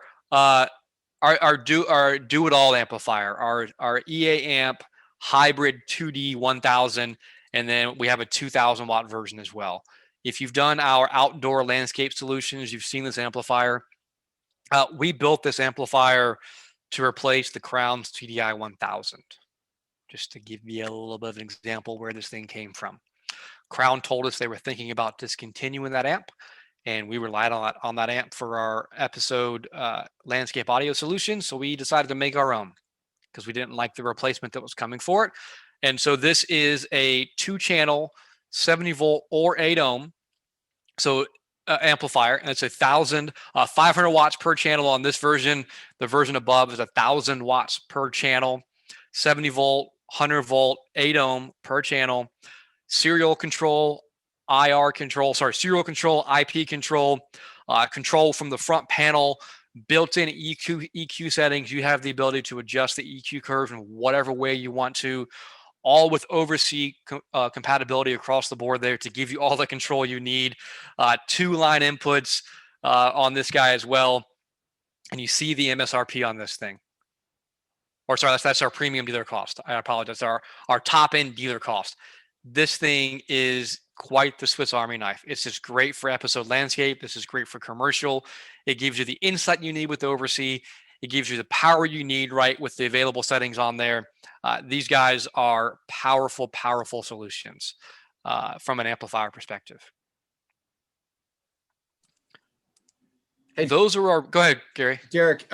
do-it-all amplifier, our EA amp hybrid 2D 1000, and then we have a 2000 watt version as well. If you've done our outdoor landscape solutions, you've seen this amplifier. We built this amplifier to replace the Crown's TDI 1000, just to give you a little bit of an example where this thing came from. Crown told us they were thinking about discontinuing that amp, and we relied on that amp for our episode landscape audio solution. So we decided to make our own because we didn't like the replacement that was coming for it. And so this is a 2-channel 70-volt or 8-ohm amplifier, and it's 500 watts per channel on this version. The version above is 1,000 watts per channel, 70-volt, 100-volt, 8-ohm per channel. Serial control, IP control, control from the front panel, built-in EQ settings. You have the ability to adjust the EQ curve in whatever way you want to, all with oversee compatibility across the board there to give you all the control you need. 2-line inputs on this guy as well. And you see the MSRP on this thing. Or sorry, that's our premium dealer cost. I apologize. Our top end dealer cost. This thing is quite the Swiss Army knife. It's just great for episode landscape. This is great for commercial. It gives you the insight you need with oversee. It gives you the power you need, right, with the available settings on there. These guys are powerful, powerful solutions from an amplifier perspective. Hey, those are our. Go ahead, Gary. Derek.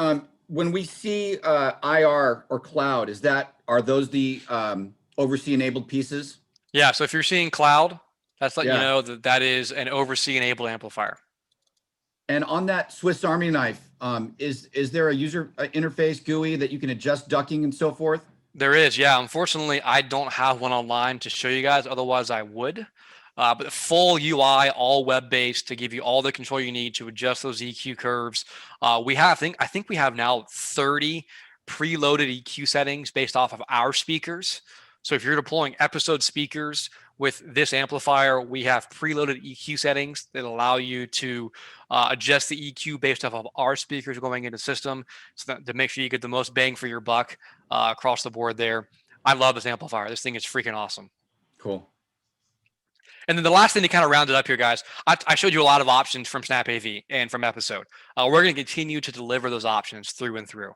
When we see IR or cloud, are those the oversee enabled pieces? Yeah. So if you're seeing cloud, that's letting you know that is an oversee enabled amplifier. And on that Swiss Army knife, is there a user interface GUI that you can adjust ducking and so forth? There is, yeah. Unfortunately, I don't have one online to show you guys. Otherwise, I would. But full UI, all web-based to give you all the control you need to adjust those EQ curves. I think we have now 30 preloaded EQ settings based off of our speakers. So if you're deploying episode speakers with this amplifier, we have preloaded EQ settings that allow you to adjust the EQ based off of our speakers going into the system, so that to make sure you get the most bang for your buck across the board there. I love this amplifier. This thing is freaking awesome. Cool. And then the last thing to kind of round it up here, guys, I showed you a lot of options from SnapAV and from Episode. We're going to continue to deliver those options through and through.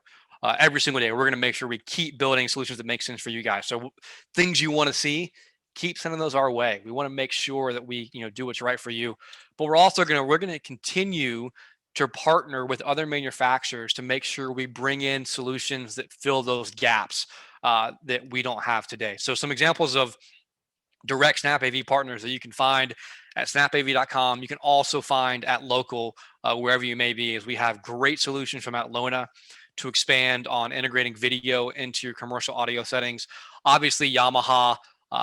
Every single day, we're going to make sure we keep building solutions that make sense for you guys. So things you want to see, keep sending those our way. We want to make sure that we, do what's right for you. But we're going to continue to partner with other manufacturers to make sure we bring in solutions that fill those gaps that we don't have today. So some examples of direct SnapAV partners that you can find at snapav.com. You can also find at local, wherever you may be, as we have great solutions from Atlona to expand on integrating video into your commercial audio settings. Obviously, Yamaha,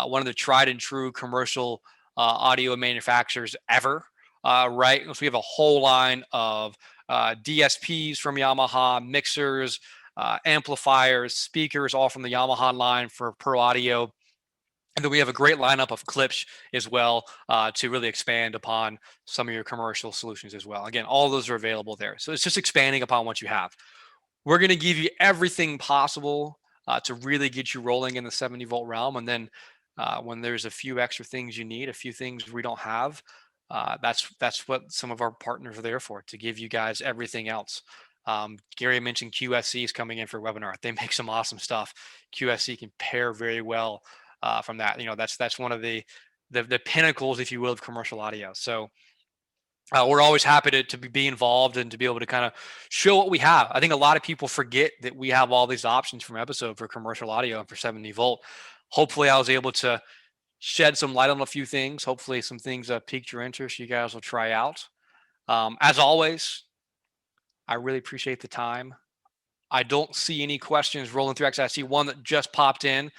one of the tried and true commercial audio manufacturers ever, right? So we have a whole line of DSPs from Yamaha, mixers, amplifiers, speakers, all from the Yamaha line for Pro Audio. And then we have a great lineup of clips as well to really expand upon some of your commercial solutions as well. Again, all those are available there. So it's just expanding upon what you have. We're going to give you everything possible to really get you rolling in the 70 volt realm. And then when there's a few extra things you need, a few things we don't have, that's what some of our partners are there for, to give you guys everything else. Gary mentioned QSC is coming in for a webinar. They make some awesome stuff. QSC can pair very well from that. That's one of the pinnacles, if you will, of commercial audio. So we're always happy to be involved and to be able to kind of show what we have. I think a lot of people forget that we have all these options from Episode for commercial audio and for 70 volt. Hopefully I was able to shed some light on a few things. Hopefully some things piqued your interest you guys will try out. As always, I really appreciate the time. I don't see any questions rolling through. Actually, I see one that just popped in.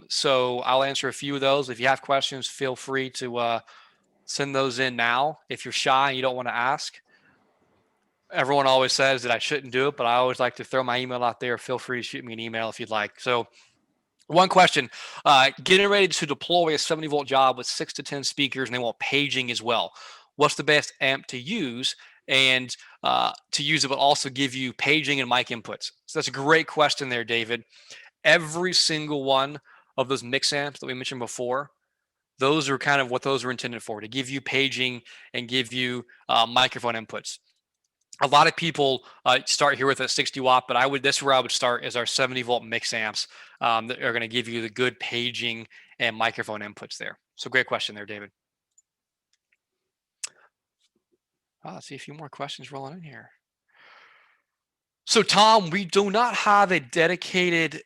So I'll answer a few of those. If you have questions, feel free to send those in now. If you're shy and you don't want to ask, everyone always says that I shouldn't do it, but I always like to throw my email out there. Feel free to shoot me an email if you'd like. So one question, getting ready to deploy a 70 volt job with 6 to 10 speakers and they want paging as well. What's the best amp to use? And to use it, but also give you paging and mic inputs. So that's a great question there, David. Every single one of those mix amps that we mentioned before, those are kind of what those are intended for, to give you paging and give you microphone inputs. A lot of people start here with a 60 watt, but this is where I would start, is our 70 volt mix amps that are going to give you the good paging and microphone inputs there. So great question there, David. Let's see a few more questions rolling in here. So Tom, we do not have a dedicated,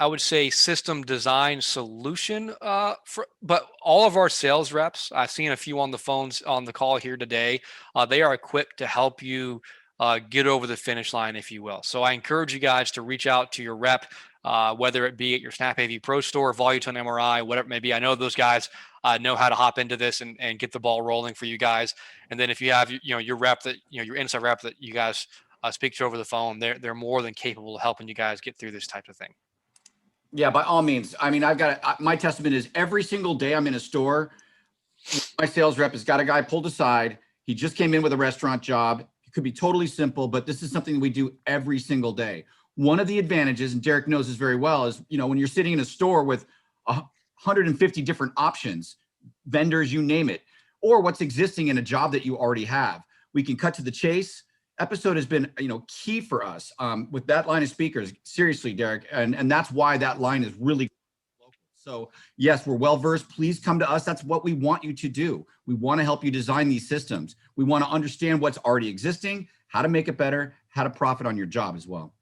I would say, system design solution but all of our sales reps, I've seen a few on the phones on the call here today, they are equipped to help you get over the finish line, if you will. So I encourage you guys to reach out to your rep, whether it be at your SnapAV Pro Store, Voluton MRI, whatever it may be. I know those guys know how to hop into this and get the ball rolling for you guys. And then if you have your rep that your inside rep that you guys speak to over the phone, they're more than capable of helping you guys get through this type of thing. Yeah, by all means. I mean, my testament is every single day I'm in a store, my sales rep has got a guy pulled aside. He just came in with a restaurant job. It could be totally simple, but this is something we do every single day. One of the advantages, and Derek knows this very well, is, when you're sitting in a store with 150 different options, vendors, you name it, or what's existing in a job that you already have, we can cut to the chase. Episode has been, key for us with that line of speakers. Seriously, Derek, and that's why that line is really local. So yes, we're well versed. Please come to us. That's what we want you to do. We want to help you design these systems. We want to understand what's already existing, how to make it better, how to profit on your job as well.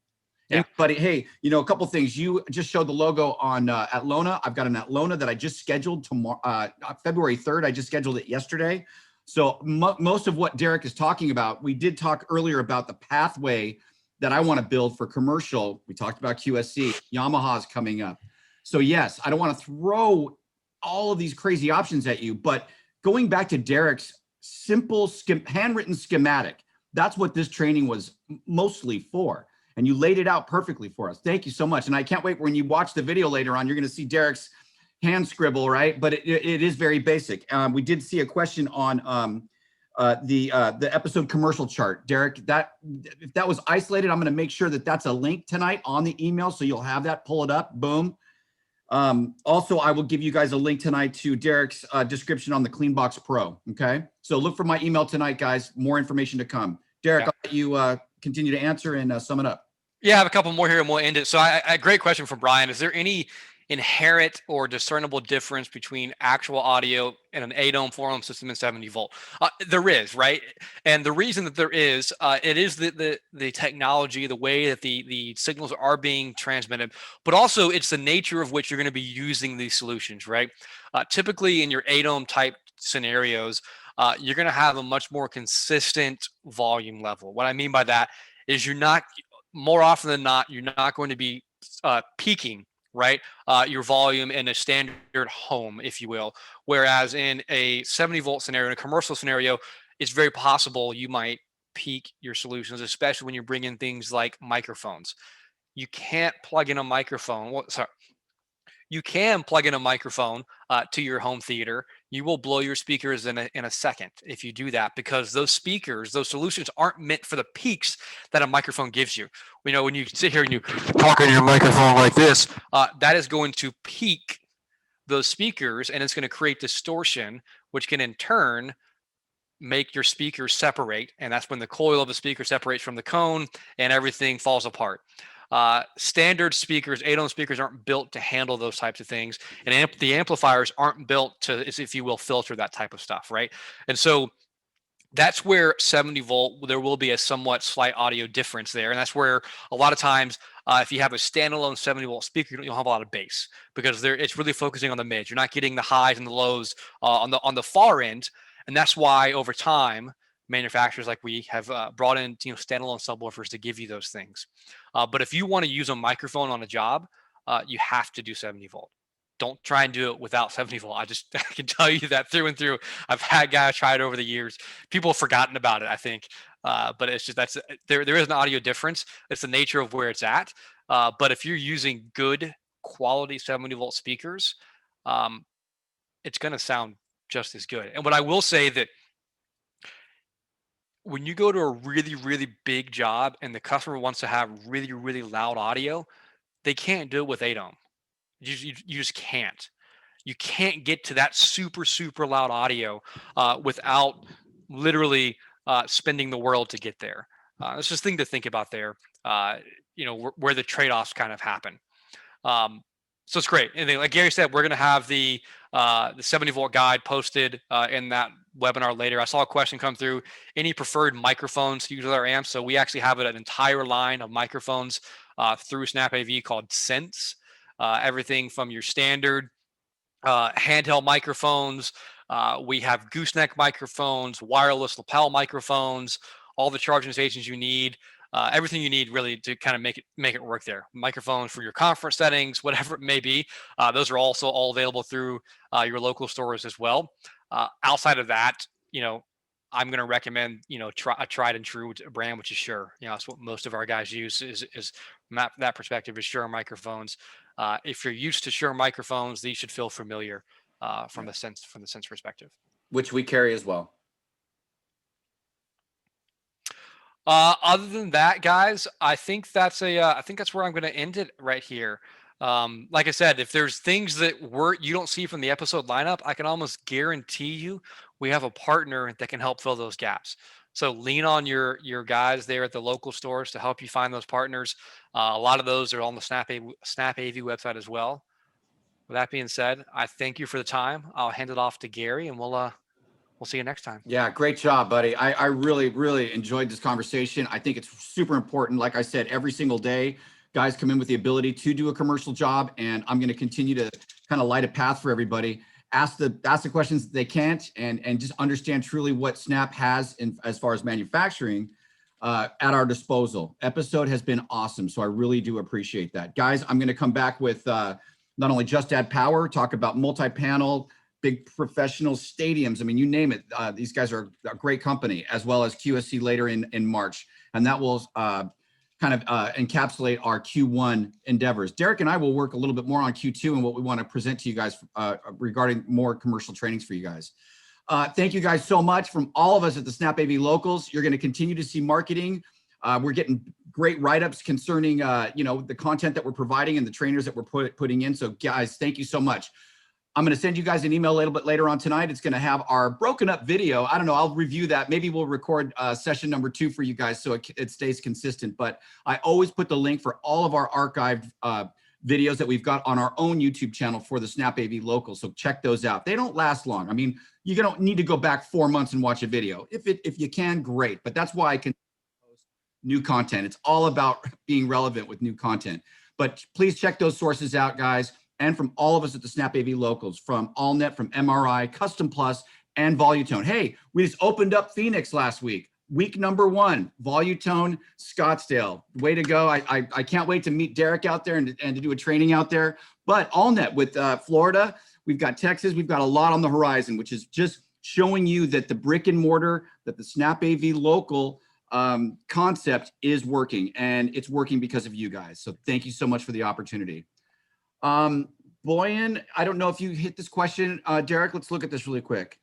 Yeah. But hey, a couple things. You just showed the logo on Atlona. I've got an Atlona that I just scheduled tomorrow, February 3rd. I just scheduled it yesterday. So most of what Derek is talking about, we did talk earlier about the pathway that I want to build for commercial. We talked about QSC, Yamaha's coming up. So yes, I don't want to throw all of these crazy options at you, but going back to Derek's simple handwritten schematic, that's what this training was mostly for. And you laid it out perfectly for us. Thank you so much. And I can't wait when you watch the video later on, you're going to see Derek's hand scribble, right? But it is very basic. We did see a question on the episode commercial chart. Derek, if that was isolated, I'm going to make sure that that's a link tonight on the email, so you'll have that. Pull it up, boom. Also, I will give you guys a link tonight to Derek's description on the CleanBox Pro. Okay. So look for my email tonight, guys. More information to come. Derek, I'll let you continue to answer and sum it up. Yeah, I have a couple more here and we'll end it. So I great question from Brian. Is there any inherent or discernible difference between actual audio and an 8 ohm, 4 ohm system and 70 volt? There is, right? And the reason that there is, it is the technology, the way that the signals are being transmitted, but also it's the nature of which you're going to be using these solutions, right? Typically in your 8 ohm type scenarios, you're going to have a much more consistent volume level. What I mean by that is you're not, more often than not, you're not going to be peaking, right? Your volume in a standard home, if you will. Whereas in a 70 volt scenario, in a commercial scenario, it's very possible you might peak your solutions, especially when you bring in things like microphones. You can't plug in a microphone. Well, sorry. You can plug in a microphone to your home theater. You will blow your speakers in a second if you do that, because those speakers, those solutions aren't meant for the peaks that a microphone gives you. You know, when you sit here and you talk in your microphone like this, that is going to peak those speakers and it's going to create distortion, which can in turn make your speakers separate. And that's when the coil of the speaker separates from the cone and everything falls apart. Standard speakers, 8 ohm speakers, aren't built to handle those types of things, and the amplifiers aren't built to, if you will, filter that type of stuff, right? And so that's where 70 volt, there will be a somewhat slight audio difference there, and that's where a lot of times, if you have a standalone 70 volt speaker, you'll have a lot of bass because it's really focusing on the mids. You're not getting the highs and the lows on the far end, and that's why over time manufacturers like we have brought in standalone subwoofers to give you those things. But if you want to use a microphone on a job, you have to do 70 volt. Don't try and do it without 70 volt. I can tell you that through and through. I've had guys try it over the years. People have forgotten about it, I think. But it's just there is an audio difference. It's the nature of where it's at. But if you're using good quality 70 volt speakers, it's going to sound just as good. And what I will say that when you go to a really, really big job and the customer wants to have really, really loud audio, they can't do it with 8 ohm. You just can't. You can't get to that super, super loud audio without literally spending the world to get there. It's just a thing to think about there, where the trade-offs kind of happen. So it's great. And then, like Gary said, we're going to have the 70 volt guide posted in that webinar later. I saw a question come through. Any preferred microphones to use with our amps? So we actually have an entire line of microphones through SnapAV called Sense. Everything from your standard handheld microphones. We have gooseneck microphones, wireless lapel microphones, all the charging stations you need. Everything you need really to kind of make it work there. Microphones for your conference settings, whatever it may be. Those are also all available through your local stores as well. Outside of that, I'm going to recommend, a tried and true brand, which is Shure. That's what most of our guys use is from that perspective is Shure microphones. If you're used to Shure microphones, these should feel familiar from the sense perspective. Which we carry as well. Other than that, guys, I think that's where I'm going to end it right here. Like I said, if there's things that you don't see from the episode lineup, I can almost guarantee you we have a partner that can help fill those gaps. So lean on your guys there at the local stores to help you find those partners. A lot of those are on the SnapAV website as well. With that being said, I thank you for the time. I'll hand it off to Gary, and we'll see you next time. Yeah, great job, buddy. I really, really enjoyed this conversation. I think it's super important. Like I said, every single day, guys come in with the ability to do a commercial job, and I'm going to continue to kind of light a path for everybody. Ask the questions they can't, and just understand truly what Snap has as far as manufacturing at our disposal. Episode has been awesome, so I really do appreciate that. Guys, I'm going to come back with not only Just Add Power, talk about multi-panel, big professional stadiums. I mean, you name it. These guys are a great company, as well as QSC later in March. And that will kind of encapsulate our Q1 endeavors. Derek and I will work a little bit more on Q2 and what we want to present to you guys regarding more commercial trainings for you guys. Thank you guys so much from all of us at the SnapAV Locals. You're going to continue to see marketing. We're getting great write-ups concerning, you know, the content that we're providing and the trainers that we're putting in. So guys, thank you so much. I'm going to send you guys an email a little bit later on tonight. It's going to have our broken up video. I don't know. I'll review that. Maybe we'll record session number 2 for you guys so it stays consistent. But I always put the link for all of our archived videos that we've got on our own YouTube channel for the SnapAV local. So check those out. They don't last long. I mean, you don't need to go back 4 months and watch a video. If you can, great. But that's why I can post new content. It's all about being relevant with new content. But please check those sources out, guys. And from all of us at the SnapAV locals, from AllNet, from MRI, Custom Plus, and Volutone. Hey, we just opened up Phoenix last week. Week number 1, Volutone, Scottsdale. Way to go. I can't wait to meet Derek out there and to do a training out there. But AllNet with Florida, we've got Texas, we've got a lot on the horizon, which is just showing you that the brick and mortar, that the SnapAV local concept is working. And it's working because of you guys. So thank you so much for the opportunity. Boyan, I don't know if you hit this question. Derek, let's look at this really quick.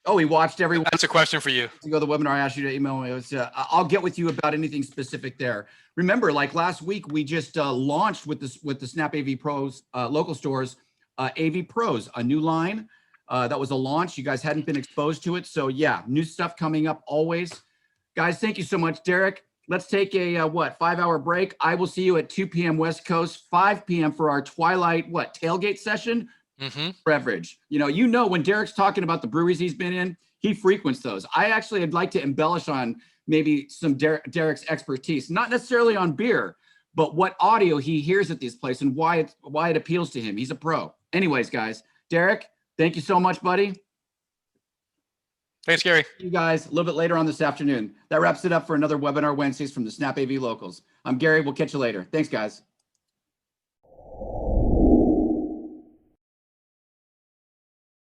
Oh, he watched everyone. That's a question for you. To go to the webinar, I asked you to email me. It was, I'll get with you about anything specific there. Remember, like last week, we just launched with the SnapAV Pros local stores, AV Pros, a new line. That was a launch. You guys hadn't been exposed to it. So yeah, new stuff coming up always. Guys, thank you so much, Derek. Let's take a, 5-hour break. I will see you at 2 p.m. West Coast, 5 p.m. for our twilight, tailgate session? Beverage. You know, when Derek's talking about the breweries he's been in, he frequents those. I'd like to embellish on maybe some Derek's expertise, not necessarily on beer, but what audio he hears at these places and why it appeals to him. He's a pro. Anyways, guys, Derek, thank you so much, buddy. Thanks, Gary. See you guys a little bit later on this afternoon. That wraps it up for another webinar Wednesdays from the SnapAV locals. I'm Gary. We'll catch you later. Thanks, guys.